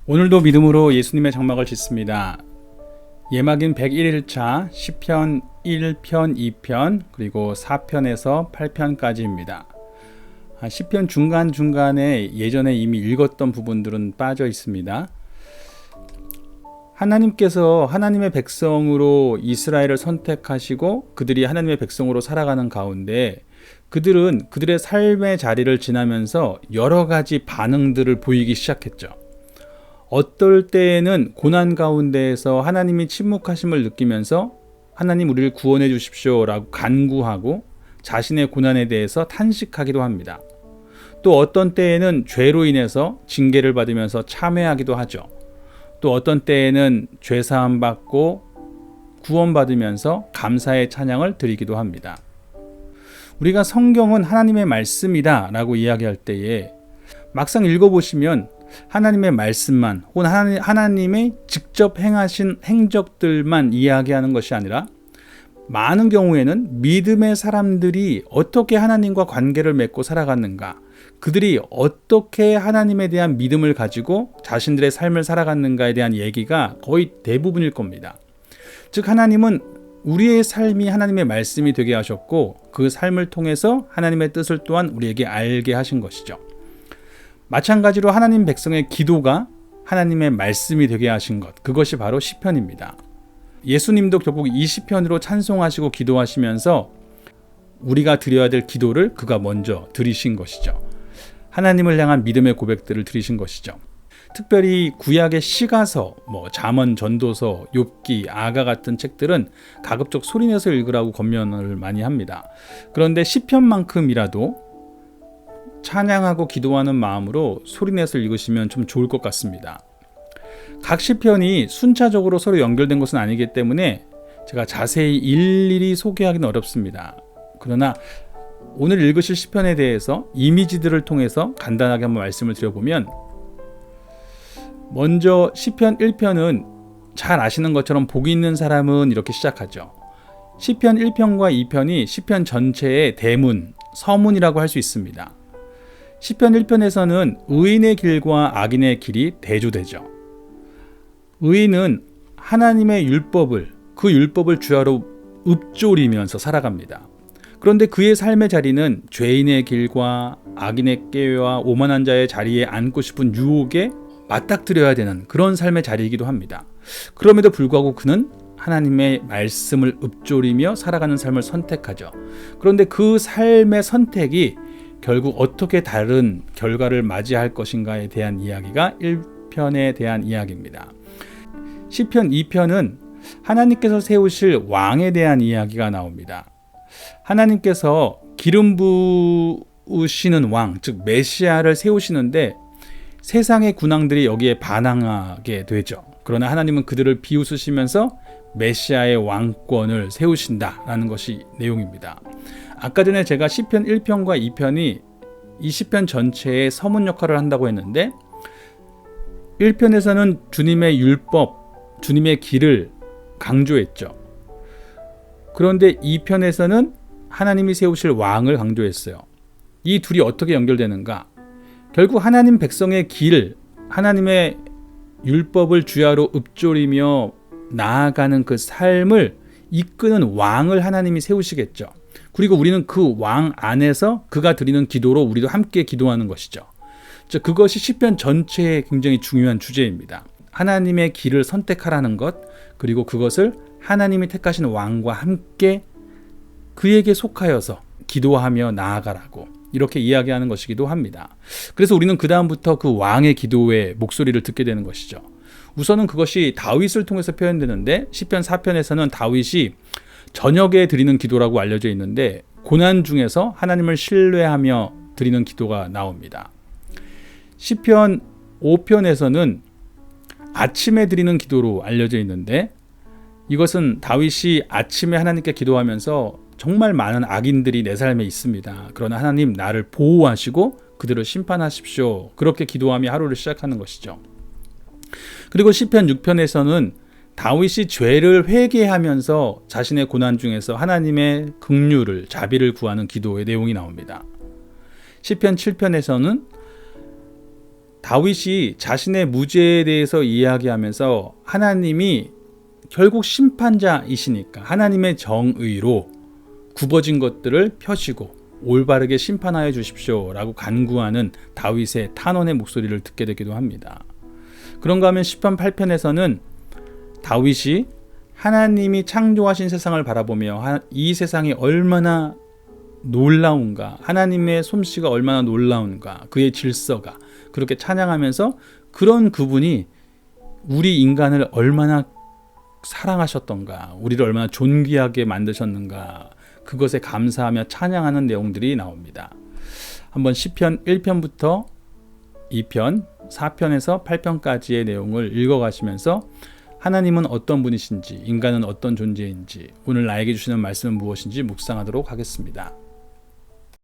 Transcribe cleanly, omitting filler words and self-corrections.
오늘도 믿음으로 예수님의 장막을 짓습니다. 예막인 101일차 시편 1편, 2편, 그리고 4편에서 8편까지입니다. 시편 중간중간에 예전에 이미 읽었던 부분들은 빠져 있습니다. 하나님께서 하나님의 백성으로 이스라엘을 선택하시고 그들이 하나님의 백성으로 살아가는 가운데 그들은 그들의 삶의 자리를 지나면서 여러 가지 반응들을 보이기 시작했죠. 어떨 때에는 고난 가운데에서 하나님이 침묵하심을 느끼면서 하나님 우리를 구원해 주십시오 라고 간구하고 자신의 고난에 대해서 탄식하기도 합니다. 또 어떤 때에는 죄로 인해서 징계를 받으면서 참회하기도 하죠. 또 어떤 때에는 죄사함 받고 구원받으면서 감사의 찬양을 드리기도 합니다. 우리가 성경은 하나님의 말씀이다 라고 이야기할 때에 막상 읽어보시면 하나님의 말씀만 혹은 하나님의 직접 행하신 행적들만 이야기하는 것이 아니라 많은 경우에는 믿음의 사람들이 어떻게 하나님과 관계를 맺고 살아갔는가, 그들이 어떻게 하나님에 대한 믿음을 가지고 자신들의 삶을 살아갔는가에 대한 얘기가 거의 대부분일 겁니다. 즉 하나님은 우리의 삶이 하나님의 말씀이 되게 하셨고 그 삶을 통해서 하나님의 뜻을 또한 우리에게 알게 하신 것이죠. 마찬가지로 하나님 백성의 기도가 하나님의 말씀이 되게 하신 것, 그것이 바로 시편입니다. 예수님도 결국 이 시편으로 찬송하시고 기도하시면서 우리가 드려야 될 기도를 그가 먼저 드리신 것이죠. 하나님을 향한 믿음의 고백들을 드리신 것이죠. 특별히 구약의 시가서, 잠언, 전도서, 욥기, 아가 같은 책들은 가급적 소리내서 읽으라고 권면을 많이 합니다. 그런데 시편만큼이라도 찬양하고 기도하는 마음으로 소리내서 읽으시면 좀 좋을 것 같습니다. 각 시편이 순차적으로 서로 연결된 것은 아니기 때문에 제가 자세히 일일이 소개하기는 어렵습니다. 그러나 오늘 읽으실 시편에 대해서 이미지들을 통해서 간단하게 한번 말씀을 드려보면, 먼저 시편 1편은 잘 아시는 것처럼 복이 있는 사람은 이렇게 시작하죠. 시편 1편과 2편이 시편 전체의 대문, 서문이라고 할 수 있습니다. 시편 1편에서는 의인의 길과 악인의 길이 대조되죠. 의인은 하나님의 율법을, 그 율법을 주야로 읊조리면서 살아갑니다. 그런데 그의 삶의 자리는 죄인의 길과 악인의 꾀와 오만한 자의 자리에 앉고 싶은 유혹에 맞닥뜨려야 되는 그런 삶의 자리이기도 합니다. 그럼에도 불구하고 그는 하나님의 말씀을 읊조리며 살아가는 삶을 선택하죠. 그런데 그 삶의 선택이 결국 어떻게 다른 결과를 맞이할 것인가에 대한 이야기가 1편에 대한 이야기입니다. 시편 2편은 하나님께서 세우실 왕에 대한 이야기가 나옵니다. 하나님께서 기름 부으시는 왕, 즉 메시아를 세우시는데 세상의 군왕들이 여기에 반항하게 되죠. 그러나 하나님은 그들을 비웃으시면서 메시아의 왕권을 세우신다라는 것이 내용입니다. 아까 전에 제가 시편 1편과 2편이 이 시편 전체의 서문 역할을 한다고 했는데 1편에서는 주님의 율법, 주님의 길을 강조했죠. 그런데 2편에서는 하나님이 세우실 왕을 강조했어요. 이 둘이 어떻게 연결되는가? 결국 하나님 백성의 길, 하나님의 율법을 주야로 읊조리며 나아가는 그 삶을 이끄는 왕을 하나님이 세우시겠죠. 그리고 우리는 그 왕 안에서 그가 드리는 기도로 우리도 함께 기도하는 것이죠. 즉 그것이 시편 전체의 굉장히 중요한 주제입니다. 하나님의 길을 선택하라는 것, 그리고 그것을 하나님이 택하신 왕과 함께 그에게 속하여서 기도하며 나아가라고 이렇게 이야기하는 것이기도 합니다. 그래서 우리는 그 다음부터 그 왕의 기도의 목소리를 듣게 되는 것이죠. 우선은 그것이 다윗을 통해서 표현되는데 시편 4편에서는 다윗이 저녁에 드리는 기도라고 알려져 있는데 고난 중에서 하나님을 신뢰하며 드리는 기도가 나옵니다. 시편 5편에서는 아침에 드리는 기도로 알려져 있는데 이것은 다윗이 아침에 하나님께 기도하면서 정말 많은 악인들이 내 삶에 있습니다. 그러나 하나님 나를 보호하시고 그들을 심판하십시오. 그렇게 기도하며 하루를 시작하는 것이죠. 그리고 시편 6편에서는 다윗이 죄를 회개하면서 자신의 고난 중에서 하나님의 긍휼을, 자비를 구하는 기도의 내용이 나옵니다. 시편 7편에서는 다윗이 자신의 무죄에 대해서 이야기하면서 하나님이 결국 심판자이시니까 하나님의 정의로 굽어진 것들을 펴시고 올바르게 심판하여 주십시오 라고 간구하는 다윗의 탄원의 목소리를 듣게 되기도 합니다. 그런가 하면 시편 8편에서는 다윗이 하나님이 창조하신 세상을 바라보며 이 세상이 얼마나 놀라운가, 하나님의 솜씨가 얼마나 놀라운가, 그의 질서가, 그렇게 찬양하면서 그런 그분이 우리 인간을 얼마나 사랑하셨던가, 우리를 얼마나 존귀하게 만드셨는가, 그것에 감사하며 찬양하는 내용들이 나옵니다. 한번 시편 1편부터 2편, 4편에서 8편까지의 내용을 읽어가시면서 하나님은 어떤 분이신지, 인간은 어떤 존재인지, 오늘 나에게 주시는 말씀은 무엇인지 묵상하도록 하겠습니다.